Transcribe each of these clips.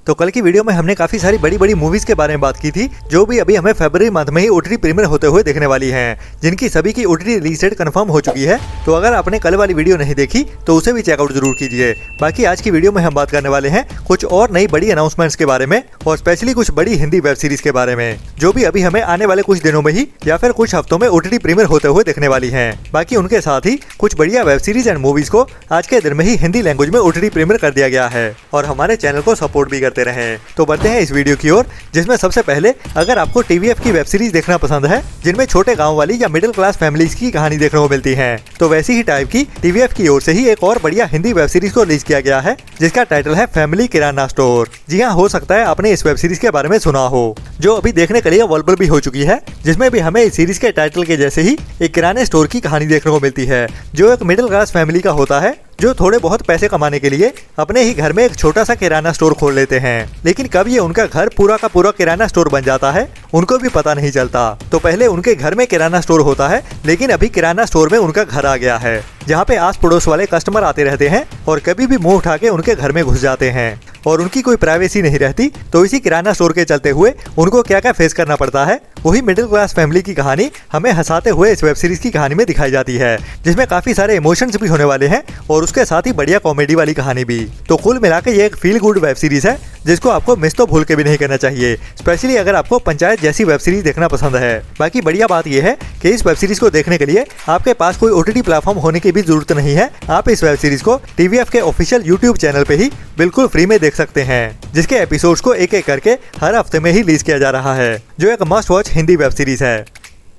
तो कल की वीडियो में हमने काफी सारी बड़ी बड़ी मूवीज के बारे में बात की थी जो भी अभी हमें फरवरी मंथ में ही ओटीटी प्रीमियर होते हुए देखने वाली हैं, जिनकी सभी की ओटीटी रिलीज डेट कंफर्म हो चुकी है। तो अगर आपने कल वाली वीडियो नहीं देखी तो उसे भी चेकआउट जरूर कीजिए। बाकी आज की वीडियो में हम बात करने वाले हैं कुछ और नई बड़ी अनाउंसमेंट्स के बारे में और स्पेशली कुछ बड़ी हिंदी वेब सीरीज के बारे में जो भी अभी हमें आने वाले कुछ दिनों में ही या फिर कुछ हफ्तों में ओटीटी प्रीमियर होते हुए देखने वाली है। बाकी उनके साथ ही कुछ बढ़िया वेब सीरीज एंड मूवीज को आज के दिन में ही हिंदी लैंग्वेज में ओटीटी प्रीमियर कर दिया गया है और हमारे चैनल को सपोर्ट भी करते रहे। तो बढ़ते हैं इस वीडियो की ओर, जिसमें सबसे पहले अगर आपको टीवीएफ की वेब सीरीज देखना पसंद है जिनमें छोटे गांव वाली या मिडिल क्लास फैमिलीज की कहानी देखने को मिलती है, तो वैसी ही टाइप की टीवीएफ की ओर से ही एक और बढ़िया हिंदी वेब सीरीज को रिलीज किया गया है जिसका टाइटल है फैमिली किराना स्टोर। जी हाँ, हो सकता है आपने इस वेब सीरीज के बारे में सुना हो जो अभी देखने के लिए अवेलेबल भी हो चुकी है, जिसमें भी हमें इस सीरीज के टाइटल के जैसे ही एक किराने स्टोर की कहानी देखने को मिलती है जो एक मिडिल क्लास फैमिली का होता है जो थोड़े बहुत पैसे कमाने के लिए अपने ही घर में एक छोटा सा किराना स्टोर खोल लेते हैं। लेकिन कब ये उनका घर पूरा का पूरा किराना स्टोर बन जाता है उनको भी पता नहीं चलता। तो पहले उनके घर में किराना स्टोर होता है लेकिन अभी किराना स्टोर में उनका घर आ गया है जहाँ पे आस पड़ोस वाले कस्टमर आते रहते हैं और कभी भी मुंह उठा के उनके घर में घुस जाते हैं और उनकी कोई प्राइवेसी नहीं रहती। तो इसी किराना स्टोर के चलते हुए उनको क्या क्या फेस करना पड़ता है वही मिडिल क्लास फैमिली की कहानी हमें हंसाते हुए इस वेब सीरीज की कहानी में दिखाई जाती है, जिसमें काफी सारे इमोशंस भी होने वाले हैं और उसके साथ ही बढ़िया कॉमेडी वाली कहानी भी। तो कुल मिलाकर ये एक फील गुड वेब सीरीज है जिसको आपको मिस तो भूल के भी नहीं करना चाहिए, स्पेशली अगर आपको पंचायत जैसी वेब सीरीज देखना पसंद है। बाकी बढ़िया बात यह है कि इस वेब सीरीज को देखने के लिए आपके पास कोई ओटीटी प्लेटफॉर्म होने की भी जरूरत नहीं है। आप इस वेब सीरीज को टीवीएफ के ऑफिशियल यूट्यूब चैनल पे ही बिल्कुल फ्री में देख सकते हैं, जिसके एपिसोड्स को एक एक करके हर हफ्ते में ही रिलीज किया जा रहा है, जो एक must watch Hindi web series है।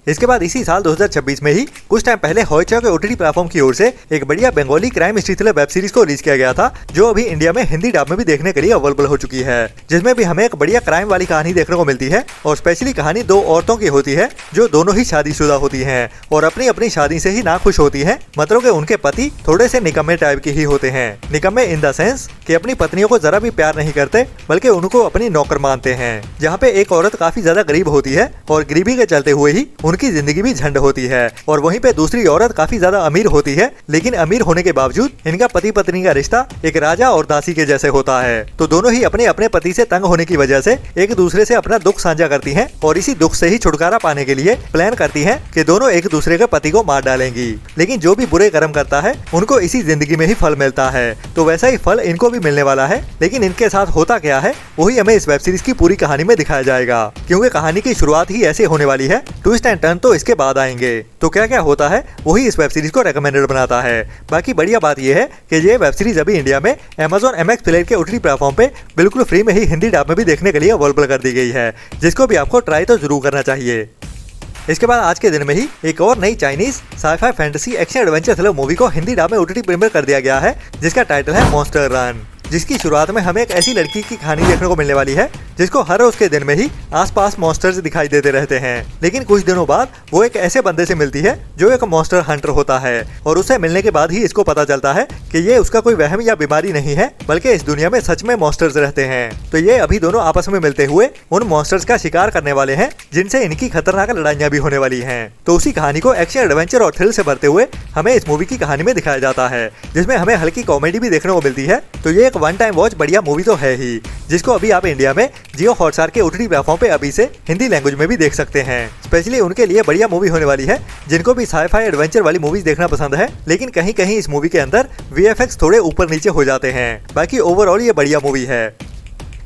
इसके बाद इसी साल 2026 में ही कुछ टाइम पहले हॉटस्टार के ओटीटी प्लेटफॉर्म की ओर से एक बढ़िया Bengali crime history thriller web series को रिलीज किया गया था जो अभी इंडिया में हिंदी डब में भी देखने के लिए अवेलेबल हो चुकी है, जिसमें भी हमें एक बढ़िया क्राइम वाली कहानी देखने को मिलती है और स्पेशली कहानी दो औरतों की होती है जो दोनों ही शादीशुदा होती हैं और अपनी अपनी शादी से ही नाखुश होती हैं। मतलब कि उनके पति थोड़े से निकम्मे टाइप के ही होते हैं, निकम्मे इन द सेंस कि अपनी पत्नियों को जरा भी प्यार नहीं करते बल्कि उनको अपनी नौकर मानते हैं। जहाँ पे एक औरत काफी ज्यादा गरीब होती है और गरीबी के चलते हुए ही उनकी जिंदगी भी झंड होती है और वहीं पे दूसरी औरत काफी ज्यादा अमीर होती है, लेकिन अमीर होने के बावजूद इनका पति पत्नी का रिश्ता एक राजा और दासी के जैसे होता है। तो दोनों ही अपने अपने पति से तंग होने की वजह से एक दूसरे से अपना दुख साझा करती हैं और इसी दुख से ही छुटकारा पाने के लिए प्लान करती हैं कि दोनों एक दूसरे के पति को मार डालेंगी। लेकिन जो भी बुरे कर्म करता है उनको इसी जिंदगी में ही फल मिलता है, तो वैसा ही फल इनको भी मिलने वाला है। लेकिन इनके साथ होता क्या है वही हमें इस वेब सीरीज की पूरी कहानी में दिखाया जाएगा, क्योंकि कहानी की शुरुआत ही ऐसे होने वाली है। ट्विस्ट एंड टर्न तो इसके बाद आएंगे, तो क्या क्या होता है वही इस वेब सीरीज को रेकमेंडेड बनाता है। बाकी बढ़िया बात यह है कि ये वेब सीरीज अभी इंडिया में Amazon MX प्लेयर के ओटीटी प्लेटफॉर्म पे बिल्कुल फ्री में ही हिंदी डब में भी देखने के लिए अवेलेबल कर दी गई है, जिसको भी आपको ट्राई तो जरूर करना चाहिए। इसके बाद आज के दिन में ही एक और नई Chinese sci fi fantasy action adventure thriller movie को हिंदी डब में ओटीटी प्रीमियर कर दिया गया है, जिसका टाइटल है मॉन्स्टर रन, जिसकी शुरुआत में हमें एक ऐसी लड़की की कहानी देखने को मिलने वाली है जिसको हर रोज के दिन में ही आसपास मॉन्स्टर्स दिखाई देते रहते हैं। लेकिन कुछ दिनों बाद वो एक ऐसे बंदे से मिलती है जो एक मॉन्स्टर हंटर होता है और उसे मिलने के बाद ही इसको पता चलता है कि ये उसका कोई वहम या बीमारी नहीं है बल्कि इस दुनिया में सच में मॉन्स्टर्स रहते हैं। तो ये अभी दोनों आपस में मिलते हुए उन मॉन्स्टर्स का शिकार करने वाले हैं जिनसे इनकी खतरनाक लड़ाइयाँ भी होने वाली है। तो उसी कहानी को एक्शन एडवेंचर और थ्रिल से भरते हुए हमें इस मूवी की कहानी में दिखाया जाता है, जिसमें हमें हल्की कॉमेडी भी देखने को मिलती है। तो ये एक वन टाइम वॉच बढ़िया मूवी तो है ही, जिसको अभी आप इंडिया में जियो हॉटस्टार के ओटीटी प्लेटफॉर्म पे अभी से हिंदी लैंग्वेज में भी देख सकते हैं। स्पेशली उनके लिए बढ़िया मूवी होने वाली है जिनको भी साइफाई एडवेंचर वाली मूवीज देखना पसंद है, लेकिन कहीं कहीं इस मूवी के अंदर VFX थोड़े ऊपर नीचे हो जाते हैं। बाकी ओवरऑल ये बढ़िया मूवी है।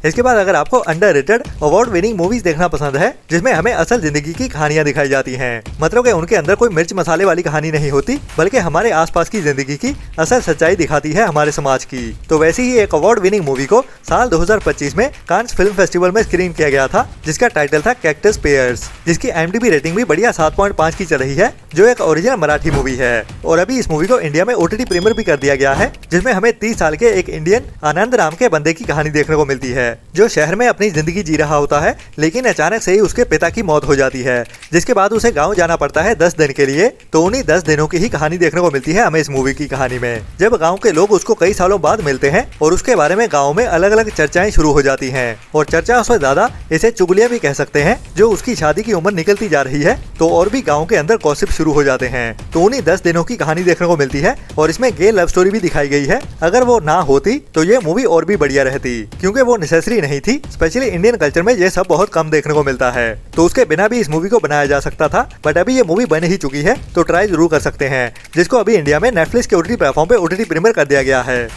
इसके बाद अगर आपको अंडररेटेड अवार्ड विनिंग मूवीज देखना पसंद है जिसमें हमें असल जिंदगी की कहानियां दिखाई जाती हैं, मतलब कि उनके अंदर कोई मिर्च मसाले वाली कहानी नहीं होती बल्कि हमारे आसपास की जिंदगी की असल सच्चाई दिखाती है हमारे समाज की, तो वैसी ही एक अवार्ड विनिंग मूवी को साल 2025 में कांस फिल्म फेस्टिवल में स्क्रीन किया गया था, जिसका टाइटल था कैक्टस पेयर्स, जिसकी IMDb रेटिंग भी बढ़िया 7.5 की चल रही है, जो एक ओरिजिनल मराठी मूवी है। और अभी इस मूवी को इंडिया में ओटीटी प्रीमियर भी कर दिया गया है, जिसमें हमें 30 साल के एक इंडियन आनंद नाम के बंदे की कहानी देखने को मिलती है जो शहर में अपनी जिंदगी जी रहा होता है, लेकिन अचानक से ही उसके पिता की मौत हो जाती है, जिसके बाद उसे गांव जाना पड़ता है 10 दिन के लिए। तो उन्हीं 10 दिनों की ही कहानी देखने को मिलती है हमें इस मूवी की कहानी में, जब गांव के लोग उसको कई सालों बाद मिलते हैं और उसके बारे में गांव में अलग अलग चर्चाएं शुरू हो जाती हैं, और चर्चाओं से ज्यादा इसे चुगलियां भी कह सकते हैं, जो उसकी शादी की उम्र निकलती जा रही है तो और भी गाँव के अंदर गॉसिप शुरू हो जाते हैं। तो उन्हीं 10 दिनों की कहानी देखने को मिलती है और इसमें गे लव स्टोरी भी दिखाई गई है। अगर वो ना होती तो ये मूवी और भी बढ़िया रहती, क्योंकि वो नेसेसरी नहीं थी। स्पेशली इंडियन कल्चर में ये सब बहुत कम देखने को मिलता है, तो उसके बिना भी इस मूवी को बनाया जा सकता था। बट अभी ये मूवी बन ही चुकी है, तो ट्राई जरूर कर सकते हैं, जिसको अभी इंडिया में नेटफ्लिक्स के OTT प्लेटफॉर्म पे OTT प्रीमियर कर दिया गया है।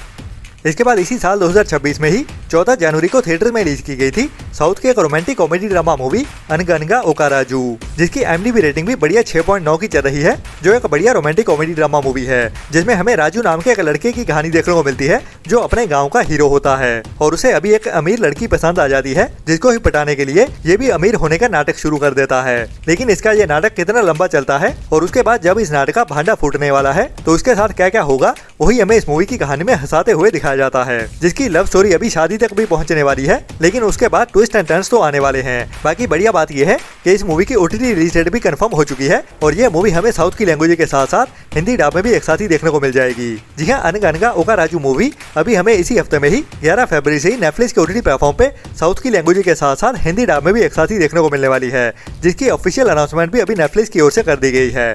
इसके बाद इसी साल 2026 में ही 14 जनवरी को थिएटर में रिलीज की गई थी साउथ की एक रोमांटिक कॉमेडी ड्रामा मूवी अनगनगा ओकाराजू, जिसकी IMDb रेटिंग भी बढ़िया 6.9 की चल रही है, जो एक बढ़िया रोमांटिक कॉमेडी ड्रामा मूवी है, जिसमें हमें राजू नाम के एक लड़के की कहानी देखने को मिलती है, जो अपने गाँव का हीरो होता है और उसे अभी एक अमीर लड़की पसंद आ जाती है, जिसको ही पटाने के लिए ये भी अमीर होने का नाटक शुरू कर देता है। लेकिन इसका ये नाटक कितना लंबा चलता है और उसके बाद जब इस नाटक का भांडा फूटने वाला है तो उसके साथ क्या क्या होगा, वही हमें इस मूवी की कहानी में हंसाते हुए दिखाया जाता है, जिसकी लव स्टोरी अभी शादी तक भी पहुंचने वाली है, लेकिन उसके बाद ट्विस्ट एंड टर्न्स तो आने वाले हैं। बाकी बढ़िया बात यह है कि इस मूवी की OTT रिलीज डेट भी कंफर्म हो चुकी है और ये मूवी हमें साउथ की लैंग्वेज के साथ साथ हिंदी डब में भी एक साथ ही देखने को मिल जाएगी। जी हाँ, अनगनगा ओकाराजू मूवी अभी हमें इसी हफ्ते में ही 11 फरवरी से ही नेटफ्लिक्स के OTT प्लेटफॉर्म पे साउथ की लैंग्वेज के साथ साथ हिंदी डब में भी एक साथ ही देखने को मिलने वाली है, जिसकी ऑफिशियल अनाउंसमेंट भी अभी नेटफ्लिक्स की ओर से कर दी गई है।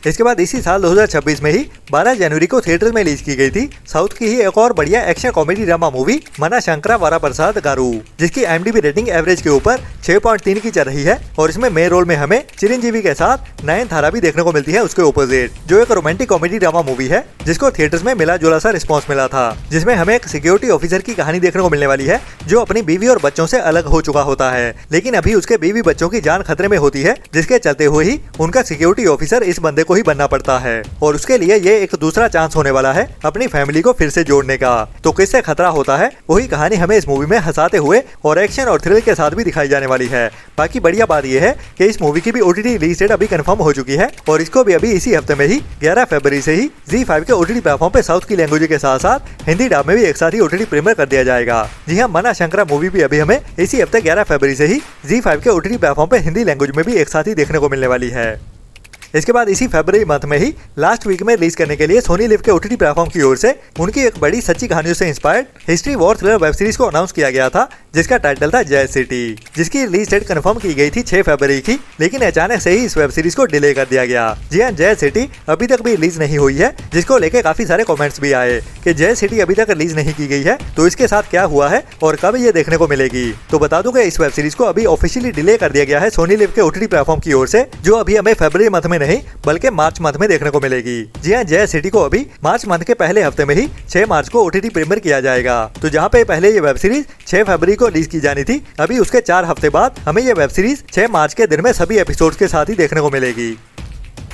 इसके बाद इसी साल 2026 में ही 12 जनवरी को थिएटर में रिलीज की गई थी साउथ की ही एक और बढ़िया एक्शन कॉमेडी ड्रामा मूवी मना शंकरा वराप्रसाद गारू, जिसकी IMDb रेटिंग एवरेज के ऊपर 6.3 की चल रही है और इसमें मेन रोल में हमें चिरंजीवी के साथ नयनतारा भी देखने को मिलती है उसके ऑपोजिट, जो एक रोमांटिक कॉमेडी ड्रामा मूवी है, जिसको थिएटर्स में मिला जुला सा रिस्पॉन्स मिला था, जिसमें हमें एक सिक्योरिटी ऑफिसर की कहानी देखने को मिलने वाली है, जो अपनी बीवी और बच्चों से अलग हो चुका होता है, लेकिन अभी उसके बीवी बच्चों की जान खतरे में होती है, जिसके चलते हुए ही उनका सिक्योरिटी ऑफिसर इस बंदे को ही बनना पड़ता है और उसके लिए ये एक दूसरा चांस होने वाला है अपनी फैमिली को फिर से जोड़ने का। तो किससे खतरा होता है, वही कहानी हमें इस मूवी में हंसाते हुए और एक्शन और थ्रिल के साथ भी दिखाई जाने वाली है। बाकी बढ़िया बात यह है कि इस मूवी की भी OTT रिलीज डेट अभी कंफर्म हो चुकी है और इसको भी अभी इसी हफ्ते में ही 11 फरवरी से ही ZEE5 के OTT प्लेटफॉर्म पे साउथ की लैंग्वेज के साथ साथ हिंदी डब में भी एक साथ ही OTT प्रीमियर कर दिया जाएगा। जी हाँ, मना शंकरा मूवी भी अभी हमें इसी हफ्ते 11 फरवरी से ही ZEE5 के OTT प्लेटफॉर्म पे हिंदी लैंग्वेज में भी एक साथ ही देखने को मिलने वाली है। इसके बाद इसी फरवरी मंथ में ही लास्ट वीक में रिलीज करने के लिए सोनी लिव के OTT प्लेटफॉर्म की ओर से उनकी एक बड़ी सच्ची कहानियों से inspired history war thriller web series को अनाउंस किया गया था, जिसका टाइटल था जय सिटी, जिसकी रिलीज डेट कंफर्म की गई थी 6 फरवरी की, लेकिन अचानक से ही इस वेब सीरीज को डिले कर दिया गया। जी हाँ, जय सिटी अभी तक भी रिलीज नहीं हुई है, जिसको लेकर काफी सारे कमेंट्स भी आए कि जय सिटी अभी तक रिलीज नहीं की गई है, तो इसके साथ क्या हुआ है और कब ये देखने को मिलेगी। तो बता दूं कि इस वेब सीरीज को अभी ऑफिशियली डिले कर दिया गया है सोनी लिव के OTT प्लेटफॉर्म की ओर से, जो अभी हमें फरवरी मंथ में नहीं बल्कि मार्च मंथ में देखने को मिलेगी। जी हाँ, जय सिटी को अभी मार्च मंथ के पहले हफ्ते में ही 6 मार्च को OTT प्रीमियर किया जाएगा। तो जहाँ पे पहले ये वेब सीरीज 6 फरवरी को रिलीज की जानी थी, अभी उसके 4 हफ्ते बाद हमें ये वेब सीरीज 6 मार्च के दिन में सभी एपिसोड्स के साथ ही देखने को मिलेगी।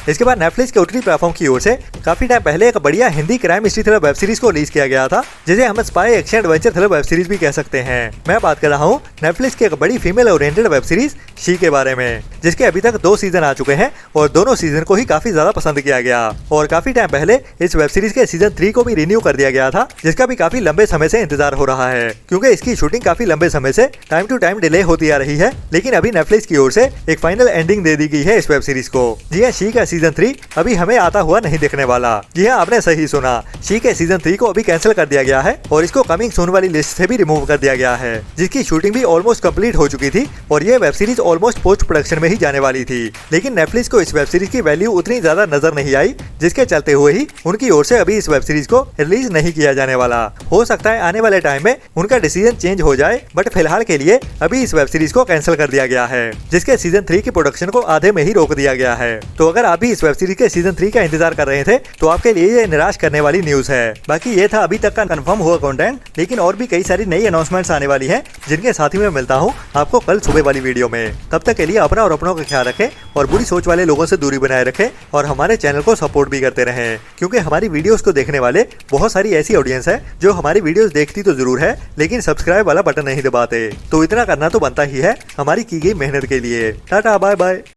इसके बाद नेटफ्लिक्स के OTT प्लेटफॉर्म की ओर से काफी टाइम पहले एक बढ़िया Hindi crime history thriller web series को रिलीज किया गया था, जिसे हम spy action adventure thriller web series भी कह सकते हैं। मैं बात कर रहा हूँ नेटफ्लिक्स की एक बड़ी female oriented web series she के बारे में, जिसके अभी तक 2 सीजन आ चुके हैं और दोनों सीजन को ही काफी ज्यादा पसंद किया गया और काफी टाइम पहले इस वेब सीरीज के सीजन 3 को भी रिन्यू कर दिया गया था, जिसका भी काफी लंबे समय से इंतजार हो रहा है, क्योंकि इसकी शूटिंग काफी लंबे समय से टाइम टू टाइम डिले होती आ रही है, लेकिन अभी नेटफ्लिक्स की ओर से एक फाइनल एंडिंग दे दी गई है इस वेब सीरीज को। जी हाँ, शी का सीजन 3 अभी हमें आता हुआ नहीं दिखने वाला। जी हाँ, आपने सही सुना, शी के सीजन 3 को अभी कैंसिल कर दिया गया है और इसको कमिंग सून वाली लिस्ट से भी रिमूव कर दिया गया है, जिसकी शूटिंग भी ऑलमोस्ट कंप्लीट हो चुकी थी और ये web series almost post production में ही जाने वाली थी, लेकिन नेटफ्लिक्स को इस वेब सीरीज की वैल्यू उतनी ज्यादा नजर नहीं आई, जिसके चलते हुए ही उनकी ओर से अभी इस वेब सीरीज को रिलीज नहीं किया जाने वाला। हो सकता है आने वाले टाइम में उनका डिसीजन चेंज हो जाए, बट फिलहाल के लिए अभी इस वेब सीरीज को कैंसिल कर दिया गया है, जिसके सीजन 3 की प्रोडक्शन को आधे में ही रोक दिया गया है। तो अगर आप भी इस वेब सीरीज के सीजन 3 का इंतजार कर रहे थे तो आपके लिए ये निराश करने वाली न्यूज है। बाकी ये था अभी तक का कंफर्म हुआ कंटेंट, लेकिन और भी कई सारी नई अनाउंसमेंट्स आने वाली हैं, जिनके साथ ही मैं मिलता हूँ आपको कल सुबह वाली वीडियो में। तब तक के लिए अपना और अपनों का ख्याल रखें और बुरी सोच वाले लोगों से दूरी बनाए रखें और हमारे चैनल को सपोर्ट भी करते रहें, क्योंकि हमारी वीडियोस को देखने वाले बहुत सारी ऐसी ऑडियंस है जो हमारी वीडियोस देखती तो जरूर है, लेकिन सब्सक्राइब वाला बटन नहीं दबाते। तो इतना करना तो बनता ही है हमारी की गई मेहनत के लिए। Tata bye bye.